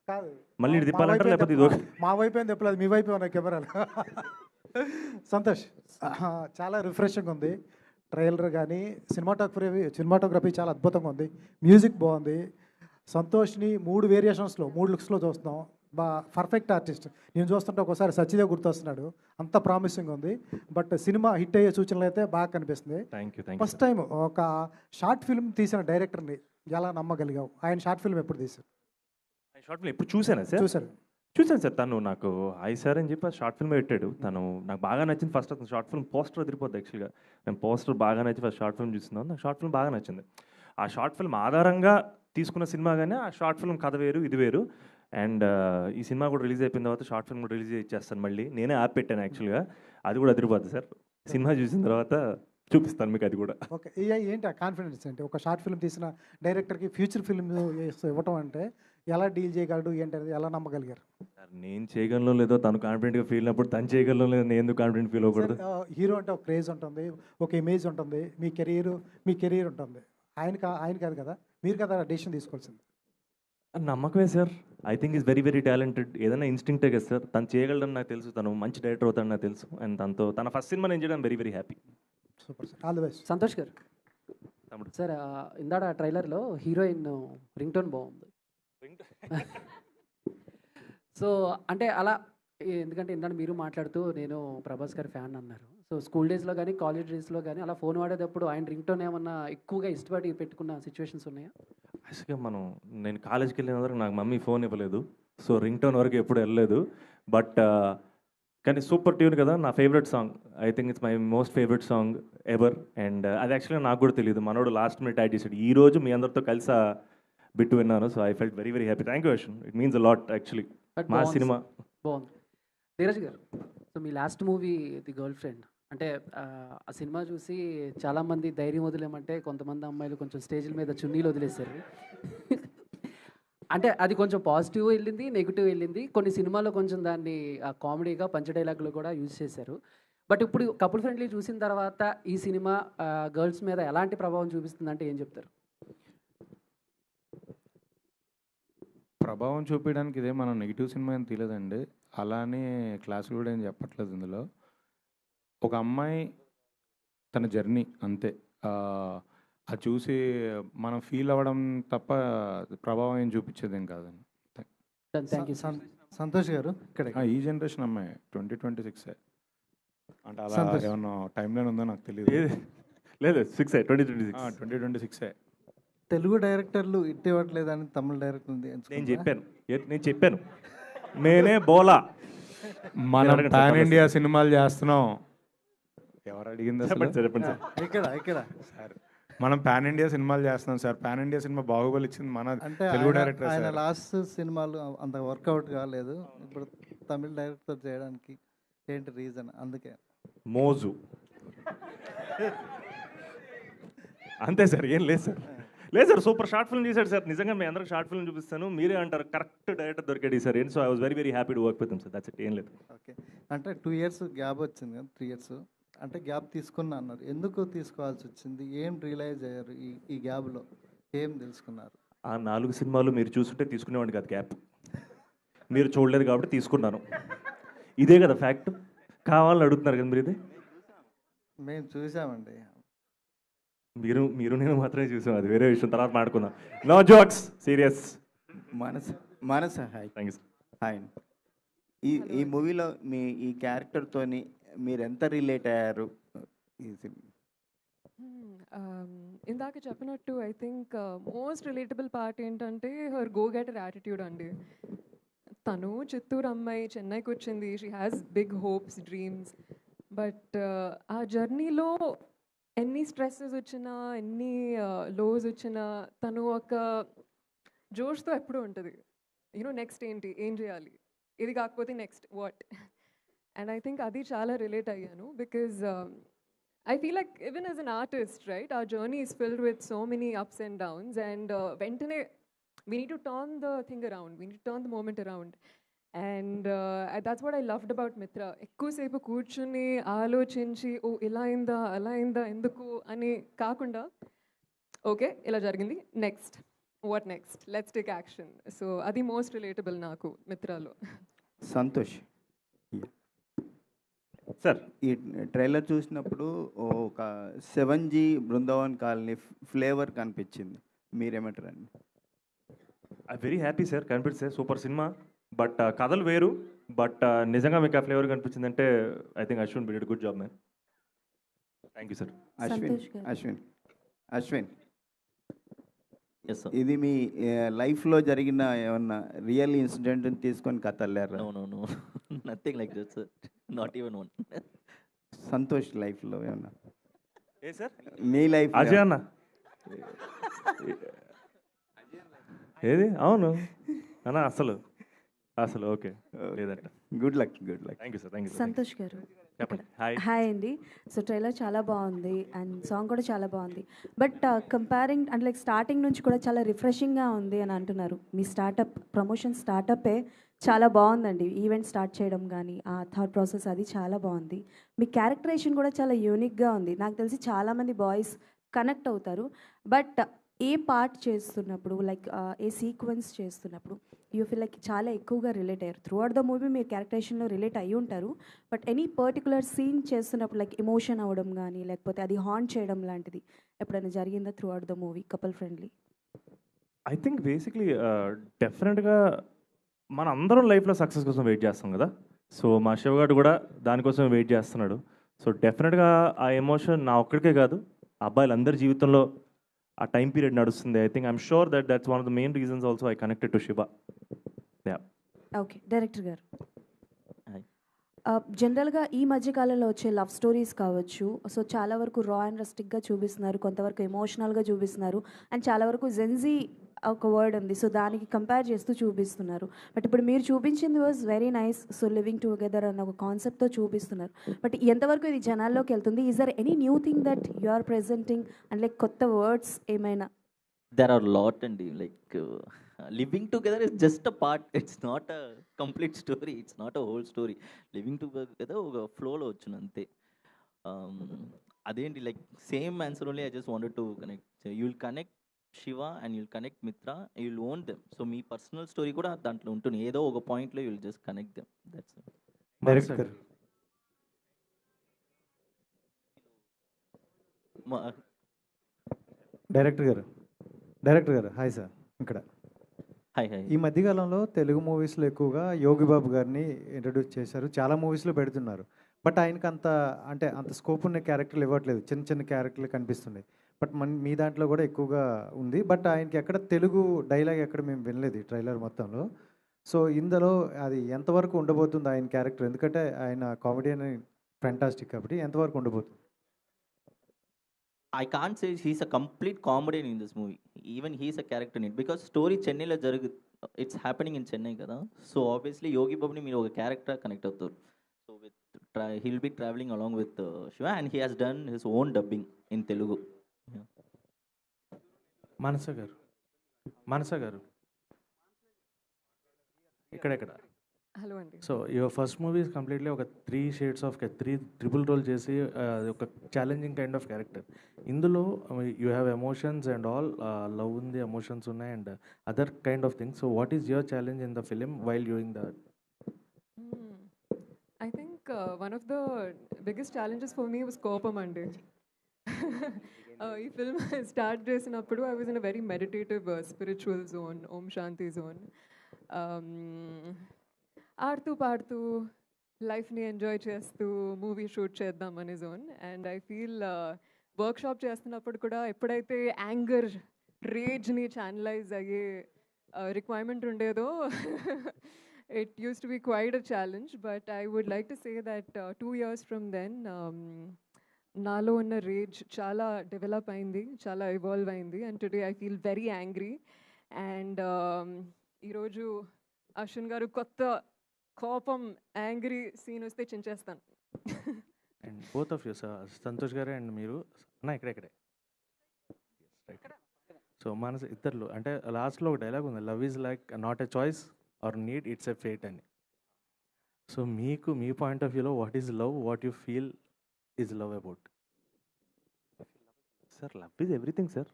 కాదు, మళ్ళీ ఇది తిప్పాలంటారా లేకపోతే ఇది మా వైపు ఏం తిప్పలేదు, మీ వైపు ఉన్నాయి కెమెరాలు. సంతోష్, చాలా రిఫ్రెషింగ్ ఉంది ట్రైలర్ కానీ, సినిమాటోగ్రఫీ చాలా అద్భుతంగా ఉంది, మ్యూజిక్ బాగుంది. సంతోష్ని 3 వేరియేషన్స్లో 3 లుక్స్లో చూస్తున్నాం. Perfect artist. నేను చూస్తుంటే ఒకసారి సచిదేవ్ గుర్తొస్తున్నాడు, అంత ప్రామిసింగ్ ఉంది. బట్ సినిమా హిట్ అయ్యే సూచనలు అయితే బాగా కనిపిస్తుంది. ఫస్ట్ టైం ఒక షార్ట్ ఫిల్మ్ తీసిన డైరెక్టర్ని ఎలా నమ్మగలిగావు? ఆయన షార్ట్ ఫిల్మ్ ఎప్పుడు తీశారు? షార్ట్ ఫిల్మ్ ఎప్పుడు చూసానా సార్? చూశాను సార్. తను నాకు హాయ్ సార్ అని చెప్పి షార్ట్ ఫిల్మ్ పెట్టాడు. తను నాకు బాగా నచ్చింది. ఫస్ట్ అతను షార్ట్ ఫిల్మ్ పోస్టర్ వదిలిపోద్ది యాక్చువల్గా. నేను పోస్టర్ బాగా నచ్చి ఫస్ట్ షార్ట్ ఫిల్మ్ చూస్తున్నాను. నాకు షార్ట్ ఫిల్మ్ బాగా నచ్చింది. ఆ షార్ట్ ఫిల్మ్ ఆధారంగా తీసుకున్న సినిమా కానీ ఆ షార్ట్ ఫిల్మ్ కథ వేరు, ఇది వేరు. అండ్ ఈ సినిమా కూడా రిలీజ్ అయిపోయిన తర్వాత షార్ట్ ఫిల్మ్ కూడా రిలీజ్ ఇచ్చేస్తాను మళ్ళీ. నేనే యాప్ పెట్టాను యాక్చువల్గా, అది కూడా అదిరిపోద్ది సార్. సినిమా చూసిన తర్వాత చూపిస్తాను మీకు అది కూడా. ఓకే, ఏంటి ఆ కాన్ఫిడెన్స్? అంటే ఒక షార్ట్ ఫిల్మ్ తీసిన డైరెక్టర్కి ఫ్యూచర్ ఫిల్మ్ ఇవ్వటం అంటే ఎలా డీల్ చేయగలడు ఏంటనేది ఎలా నమ్మగలిగారు? సార్ నేను చేయగలను లేదో తను కాన్ఫిడెంట్గా ఫీల్ అయినప్పుడు తను చేయగలను లేదో నేను ఎందుకు కాన్ఫిడెంట్ ఫీల్ అవ్వకూడదు? హీరో అంటే ఒక క్రేజ్ ఉంటుంది, ఒక ఇమేజ్ ఉంటుంది, మీ కెరీర్ ఉంటుంది. ఆయన కాదు కదా, మీరు కదా డెసిషన్ తీసుకోవాల్సింది. నమ్మకమే sir. I think is very very talented. ఏదైనా ఇన్స్టింక్టే కదా సార్. తను చేయగలడని నాకు తెలుసు, తను మంచి డైరెక్టర్ అవుతాడని నాకు తెలుసు. అండ్ తనతో తన ఫస్ట్ సినిమా నేను చేయడం very very happy. Super sir, all the best. Santosh గారు సార్, ఇందాడ ట్రైలర్లో హీరోయిన్ రింగ్ టోన్ బాగుంది. సో అంటే అలా, ఎందుకంటే ఇందాక మీరు మాట్లాడుతూ నేను ప్రభాస్ గారి ఫ్యాన్ అన్నారు. సో స్కూల్ డేస్లో కానీ కాలేజ్ డేస్లో కానీ అలా ఫోన్ వాడేటప్పుడు ఆయన రింగ్ టోన్ ఏమన్నా ఎక్కువగా ఇష్టపడి పెట్టుకున్న సిచ్యువేషన్స్ ఉన్నాయా? యాక్చువల్గా నేను కాలేజ్కి వెళ్ళిన వరకు నాకు మమ్మీ ఫోన్ ఇవ్వలేదు, సో రింగ్ టోన్ వరకు ఎప్పుడు వెళ్ళలేదు. బట్ కానీ సూపర్ ట్యూన్ కదా, నా favourite song. I think it's my most favourite song ever. And అది యాక్చువల్గా నాకు కూడా తెలియదు, మనోడు లాస్ట్ మినిట్ యాడ్ చేశాడు. ఈ రోజు మీ అందరితో కలిసి బిట్టు విన్నాను. So I felt very very happy. Thank you Ashwin, it means a lot actually. మా సినిమా బాగుంది. ధీరజ్ గారు, so me last movie the girl friend, అంటే ఆ సినిమా చూసి చాలామంది ధైర్యం వదిలేమంటే కొంతమంది అమ్మాయిలు కొంచెం స్టేజ్ల మీద చున్నీలు వదిలేశారు. అంటే అది కొంచెం పాజిటివ్ వెళ్ళింది, నెగిటివ్ వెళ్ళింది. కొన్ని సినిమాల్లో కొంచెం దాన్ని కామెడీగా పంచ డైలాగులు కూడా యూజ్ చేశారు. బట్ ఇప్పుడు కపుల్ ఫ్రెండ్లీ చూసిన తర్వాత ఈ సినిమా గర్ల్స్ మీద ఎలాంటి ప్రభావం చూపిస్తుందంటే ఏం చెప్తారు? ప్రభావం చూపించడానికి ఇదే మనం నెగిటివ్ సినిమా ఏం తీయలేదండి, అలానే క్లాసులు కూడా ఏం చెప్పట్లేదు. ఇందులో ఒక అమ్మాయి తన జర్నీ అంతే, అది చూసి మనం ఫీల్ అవ్వడం తప్ప ప్రభావం ఏం చూపించేది ఏం కాదండి. Thank you. సంతోష్ గారు, ఇక్కడ ఈ జనరేషన్ అమ్మాయి 2026 అంటే అలా ఏమన్నా టైం లైన్ ఉందో నాకు తెలియదు. లేదు 2026 తెలుగు డైరెక్టర్లు ఇవ్వట్లేదని తమిళ డైరెక్టర్లు నేను చెప్పాను నేనే బోలా. మనం పాన్ ఇండియా సినిమాలు చేస్తున్నాం. ఎవరు అడిగింది? చెప్పండి సార్. ఇక్కడ సార్ మనం పాన్ ఇండియా సినిమాలు చేస్తున్నాం sir. Pan India cinema Baahubali ఇచ్చింది మన అంటే తెలుగు ఆయన డైరెక్టర్ ఆయన సార్. లాస్ట్ సినిమాలు అంత వర్కౌట్ కాలేదు. ఇప్పుడు తమిళ డైరెక్టర్ చేయడానికి ఏంటి రీజన్? అందుకే మోజు అంతే సార్, ఏం లేదు సార్. లేదు సార్, సూపర్ షార్ట్ ఫిల్మ్ చేశాడు సార్. నిజంగా మీ అందరికి షార్ట్ ఫిల్మ్ చూపిస్తాను, మీరే అంటారు కరెక్ట్ డైరెక్టర్ దొరికాడు sir. So I was very very happy to work with him sir. That's it, ఏం లేదు. ఓకే. అంటే 2 years గ్యాప్ వచ్చింది కదా, 3 years అంటే గ్యాప్ తీసుకున్నా అన్నారు. ఎందుకు తీసుకోవాల్సి వచ్చింది? ఏం రియలైజ్ అయ్యారు ఈ గ్యాప్లో? ఏం తెలుసుకున్నారు? ఆ 4 సినిమాలు మీరు చూస్తుంటే తీసుకునేవాడిని కాదు గ్యాప్. మీరు చూడలేదు కాబట్టి తీసుకున్నాను. ఇదే కదా ఫ్యాక్ట్. కావాలని అడుగుతున్నారు కదా మీరు. ఇది మేము చూసామండి. మీరు నేను మాత్రమే చూసాం, అది వేరే విషయం, తర్వాత మాట్లాడుకుందాం. No jokes, serious. Manasa hi. Thank you sir. Hi. ఈ మూవీలో మీ ఈ క్యారెక్టర్తోని మీరు ఎంత రిలేట్ అయ్యారు? ఇందాక చెప్పినట్టు I think most relatable part ఏంటంటే హర్ గో గెటర్ యాటిట్యూడ్ అండి. తను చిత్తూరు అమ్మాయి, చెన్నైకి వచ్చింది. She has big hopes, dreams. But ఆ జర్నీలో ఎన్ని స్ట్రెస్సెస్ వచ్చినా, ఎన్ని లోస్ వచ్చినా తను ఒక జోష్తో ఎప్పుడూ ఉంటుంది. నెక్స్ట్ ఏంటి, ఏం చేయాలి, ఇది కాకపోతే next what. And I think అది చాలా రిలేట్ అయ్యాను. Because I feel like even as an artist, right, our journey is filled with so many ups and downs, and we need to turn the thing around. We need to turn the moment around. And that's what I loved about Mitra. ఎక్కువసేపు కూర్చుని ఆలోచించి ఓ ఇలా అయిందా అలా అయిందా ఎందుకు అని కాకుండా ఓకే ఇలా జరిగింది, next what next, let's take action. So అది మోస్ట్ రిలేటబుల్ నాకు మిత్రాలో. సంతోష్ సార్, ఈ ట్రైలర్ చూసినప్పుడు ఒక 7G బృందావన్ కాలనీ ఫ్లేవర్ కనిపించింది, మీరేమంటారండి? ఐ వెరీ హ్యాపీ సార్, కనిపించింది సార్, సూపర్ సినిమా. బట్ కథలు వేరు, బట్ నిజంగా మీకు ఆ ఫ్లేవర్ కనిపించిందంటే I think Ashwin did good job man. Thank you sir. Ashwin ఇది మీ లైఫ్లో జరిగిన ఏమన్నా రియల్ ఇన్సిడెంట్ తీసుకొని కథ అల్లారా? No nothing like that sir, not even one. Santosh లైఫ్లో ఏమన్నా? ఏ సార్ మీ లైఫ్ అజయ్ అన్న ఏది? అవును అన్న, అసలు ఓకే లేదంట. Good luck. Thank you sir. Thank you. Santosh గారు హాయ్. హాయ్ అండి. సో ట్రైలర్ చాలా బాగుంది అండ్ సాంగ్ కూడా చాలా బాగుంది. But comparing and like starting నుంచి కూడా చాలా రిఫ్రెషింగ్గా ఉంది అని అంటున్నారు. మీ ప్రమోషన్ స్టార్టప్పే చాలా బాగుందండి. ఈవెంట్ స్టార్ట్ చేయడం కానీ ఆ థాట్ ప్రాసెస్ అది చాలా బాగుంది. మీ క్యారెక్టరేషన్ కూడా చాలా యూనిక్గా ఉంది. నాకు తెలిసి చాలామంది బాయ్స్ కనెక్ట్ అవుతారు. బట్ ఏ పార్ట్ చేస్తున్నప్పుడు లైక్ ఏ సీక్వెన్స్ చేస్తున్నప్పుడు యూ ఫీల్ లైక్ చాలా ఎక్కువగా రిలేట్ అయ్యారు. త్రూ అవుట్ ద మూవీ మీరు క్యారెక్టరేషన్లో రిలేట్ అయ్యి ఉంటారు. బట్ ఎనీ పర్టికులర్ సీన్ చేస్తున్నప్పుడు లైక్ ఎమోషన్ అవ్వడం కానీ లేకపోతే అది హాంట్ చేయడం లాంటిది ఎప్పుడైనా జరిగిందా through out the movie couple friendly? I think basically డెఫినెట్గా మన అందరం లైఫ్లో సక్సెస్ కోసం వెయిట్ చేస్తాం కదా. సో మా శివగాడు కూడా దానికోసం వెయిట్ చేస్తున్నాడు. సో డెఫినెట్గా ఆ ఎమోషన్ నా ఒక్కడికే కాదు, అబ్బాయిలందరి జీవితంలో ఆ టైం పీరియడ్ నడుస్తుంది. I think I'm sure that's one of the main reasons also I connected to Shiva. Okay, director గారు, జనరల్గా ఈ మధ్యకాలంలో వచ్చే లవ్ స్టోరీస్ కావచ్చు, సో చాలా వరకు రా అండ్ రస్టిక్గా చూపిస్తున్నారు, కొంతవరకు ఎమోషనల్గా చూపిస్తున్నారు, అండ్ చాలా వరకు జెన్జీ ఒక వర్డ్ ఉంది, సో దానికి కంపేర్ చేస్తూ చూపిస్తున్నారు. బట్ ఇప్పుడు మీరు చూపించింది was very nice. So living together అన్న ఒక కాన్సెప్ట్తో చూపిస్తున్నారు. బట్ ఎంతవరకు ఇది జనాల్లోకి వెళ్తుంది? Is there any new thing that you are presenting and like కొత్త వర్డ్స్ ఏమైనా? దెర్ ఆర్ లాట్ అండి. Like living together is just a part, it's not a complete story, it's not a whole story. Living together ఒక ఫ్లోలో వచ్చిన అంతే. అదేంటి like same answer only. I just wanted to connect. You will connect Shiva and you'll connect మిత్ర, you'll own them. So మీ personal story కూడా దాంట్లో ఉంటుంది. ఏదో ఒక పాయింట్లో you'll just connect them. That's director గారు హాయ్ సార్. ఇక్కడ హాయ్. ఈ మధ్యకాలంలో తెలుగు మూవీస్లో ఎక్కువగా యోగి బాబు గారిని ఇంట్రడ్యూస్ చేశారు, చాలా మూవీస్లో పెడుతున్నారు. బట్ ఆయనకు అంత స్కోప్ ఉన్న క్యారెక్టర్లు ఇవ్వట్లేదు, చిన్న చిన్న క్యారెక్టర్లు కనిపిస్తున్నాయి. బట్ మీ దాంట్లో కూడా ఎక్కువగా ఉంది. బట్ ఆయనకి ఎక్కడ తెలుగు డైలాగ్ ఎక్కడ మేము వినలేదు ఈ ట్రైలర్ మొత్తంలో. సో ఇందులో అది ఎంతవరకు ఉండబోతుంది ఆయన క్యారెక్టర్? ఎందుకంటే ఆయన కామెడీ అని ఫ్యాంటాస్టిక్ కాబట్టి ఎంతవరకు ఉండబోతుంది? I can't say he's a complete comedian in this movie. Even he's a character in it because story Chennai lo it's happening in Chennai kada. So obviously Yogi Babu ni మీరు ఒక character connect అవుతారు. So with he'll be traveling along with Shiva and he has done his own dubbing in Telugu. Yeah. మానస గారు ఇక్కడ hello అండి. So your first movie is completely ఒక 3 shades of 3 triple role చేసి ఒక challenging kind of character. ఇందులో you have emotions and all, love ఉంది, emotions ఉన్నాయి and other kind of things. So what is your challenge in the film while doing that? I think one of the biggest challenges for me was కోపం అండి. ఈ film start చేసినప్పుడు I was in a very meditative spiritual zone, ఓం శాంతి zone. ఆడుతూ పాడుతూ లైఫ్ని enjoy చేస్తూ మూవీ షూట్ చేద్దాం అనే zone. And I feel workshop చేస్తున్నప్పుడు కూడా ఎప్పుడైతే యాంగర్, రేజ్ని ఛానలైజ్ అయ్యే రిక్వైర్మెంట్ ఉండేదో it used to be quite a challenge, but I would like to say that 2 years from then, నాలో ఉన్న రేజ్ చాలా డెవలప్ అయింది, చాలా ఇవాల్వ్ అయింది. And today I feel very angry. And ఈరోజు అశ్విన్ గారు కొత్త కోపం, యాంగ్రీ సీన్ వస్తే చించేస్తాను. And both of you sir, Santosh గారే అండ్ మీరు అన్న ఇక్కడే. సో మనసు ఇద్దరు అంటే లాస్ట్లో ఒక డైలాగ్ ఉంది, love is like not a choice or need, it's a fate అని. సో మీకు మీ పాయింట్ ఆఫ్ వ్యూలో what is love, what you feel is love about? Sir love is everything sir.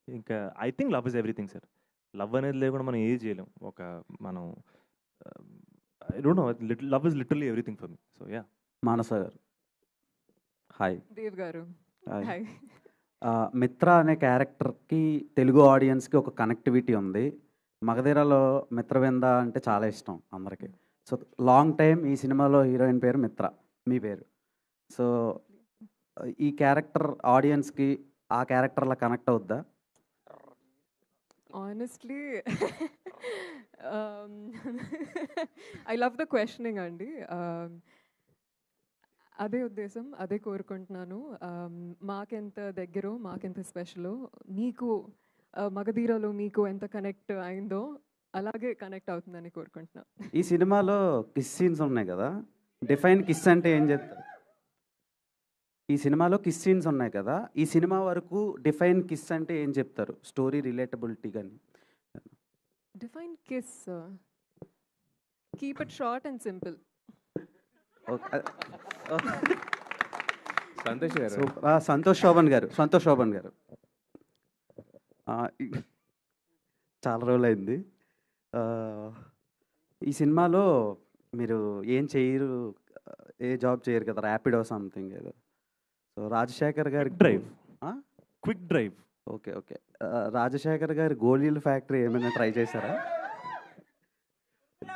ఇంకా I think love is everything sir. Love అనేది లేకుండా మనం ఏది చేయలేం. ఒక మనం I don't know, love is literally everything for me. So yeah. Manasa garu hi. Dev గారు hi. మిత్ర అనే క్యారెక్టర్కి తెలుగు ఆడియన్స్కి ఒక కనెక్టివిటీ ఉంది. మగధీరలో మిత్రవింద అంటే చాలా ఇష్టం అందరికీ. సో లాంగ్ టైం ఈ సినిమాలో హీరోయిన్ పేరు మిత్ర, మీ పేరు. సో ఈ క్యారెక్టర్ ఆడియన్స్కి ఆ క్యారెక్టర్లా కనెక్ట్ అవుద్దా? Honestly, I love the questioning అండి. అదే ఉద్దేశం, అదే కోరుకుంటున్నాను. మాకెంత దగ్గరో, మాకెంత స్పెషలో, మీకు మగధీరలో మీకు ఎంత కనెక్ట్ అయిందో అలాగే కనెక్ట్ అవుతుందని కోరుకుంటున్నాను. ఈ సినిమాలో కిస్ సీన్స్ ఉన్నాయి కదా, డిఫైన్ కిస్ అంటే ఏం చెప్తారు? ఈ సినిమాలో కిస్ సీన్స్ ఉన్నాయి కదా, ఈ సినిమా వరకు డిఫైన్ కిస్ అంటే ఏం చెప్తారు? స్టోరీ రిలేటబిలిటీ కానీ. Define KISS, keep it short and simple. Santosh Sobhan garu చాలా రోజులు అయింది. ఈ సినిమాలో మీరు ఏం చేయరు, ఏ జాబ్ చేయరు కదా, ర్యాపిడో సంథింగ్ ఏదో. సో రాజశేఖర్ గారి క్విక్ డ్రైవ్. ఓకే. రాజశేఖర్ గారి గోళీల ఫ్యాక్టరీ ఏమైనా ట్రై చేశారా?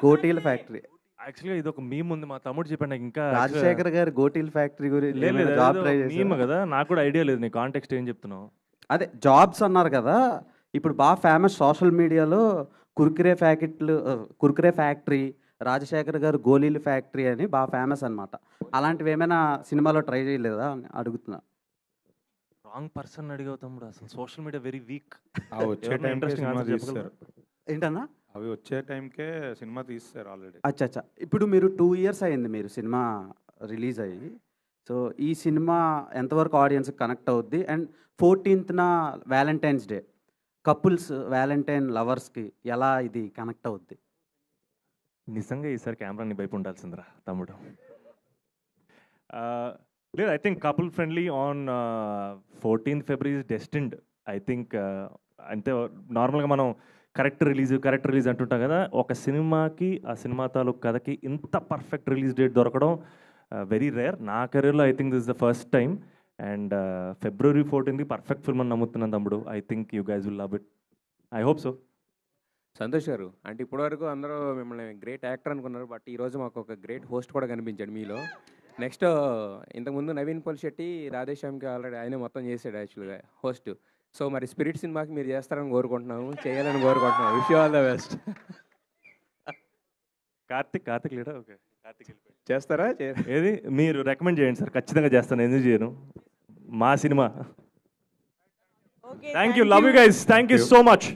గోటీల ఫ్యాక్టరీ. యాక్చువల్గా ఇది ఒక మీమ్ ఉంది, మా తమ్ముడు చెప్పాడు నాకు. ఇంకా రాజశేఖర్ గారి గోటీల ఫ్యాక్టరీ గురించి జాబ్ ట్రై చేశారు కదా, నాకు కూడా ఐడియా లేదు. నీ కాంటెక్స్ట్ ఏం చెప్తున్నావు? అదే జాబ్స్ అన్నారు కదా, ఇప్పుడు బాగా ఫేమస్ సోషల్ మీడియాలో కుర్కురే ఫ్యాక్టరీ, రాజశేఖర్ గారు గోళీల ఫ్యాక్టరీ అని బాగా ఫేమస్ అనమాట. అలాంటివి ఏమైనా సినిమాలో ట్రై చేయలేదా అని అడుగుతున్నా. రాంగ్ పర్సన్ అడిగావు తమ్ముడు. అసలు సోషల్ మీడియా వెరీ వీక్. ఏంటన్నా? అవి వచ్చే టైంకే సినిమా తీస్తారు ఆల్రెడీ. అచ్చా. ఇప్పుడు మీరు 2 years అయింది మీరు సినిమా రిలీజ్ అయ్యి. సో ఈ సినిమా ఎంతవరకు ఆడియన్స్కి కనెక్ట్ అవుద్ది? And 14th valentine's day, couples valentine లవర్స్కి ఎలా ఇది కనెక్ట్ అవుద్ది? నిజంగా ఈసారి కెమెరాని భయపడి ఉండాల్సిందిరా తమ్ముడు. లేదు, I think couple friendly on 14th February is destined. I think అంతే. నార్మల్గా మనం కరెక్ట్ రిలీజ్ అంటుంటాం కదా, ఒక సినిమాకి ఆ సినిమా తాలూకు కథకి ఇంత పర్ఫెక్ట్ రిలీజ్ డేట్ దొరకడం వెరీ రేర్. నా కెరీర్లో I think this is the first time. And February 14th perfect film అని నమ్ముతున్నాను తమ్ముడు. I think you guys will love it. I hope so. Santosh గారు, అంటే ఇప్పటివరకు అందరూ మిమ్మల్ని గ్రేట్ యాక్టర్ అనుకున్నారు, బట్ ఈరోజు మాకు ఒక గ్రేట్ హోస్ట్ కూడా కనిపించాడు మీలో. నెక్స్ట్ ఇంతకుముందు నవీన్ పోల్శెట్టి రాధేశ్యామ్కి ఆల్రెడీ ఆయనే మొత్తం చేశాడు యాక్చువల్గా హోస్ట్. సో మరి స్పిరిట్ సినిమాకి మీరు చేస్తారని కోరుకుంటున్నాము, చేయాలని కోరుకుంటున్నాము. Wish you all the best. Karthik leader. Okay, Karthik చేస్తారా? ఏది మీరు రికమెండ్ చేయండి సార్, ఖచ్చితంగా చేస్తాను. ఎందుకు చేయను? మా cinema thank you, love you guys, thank you so much.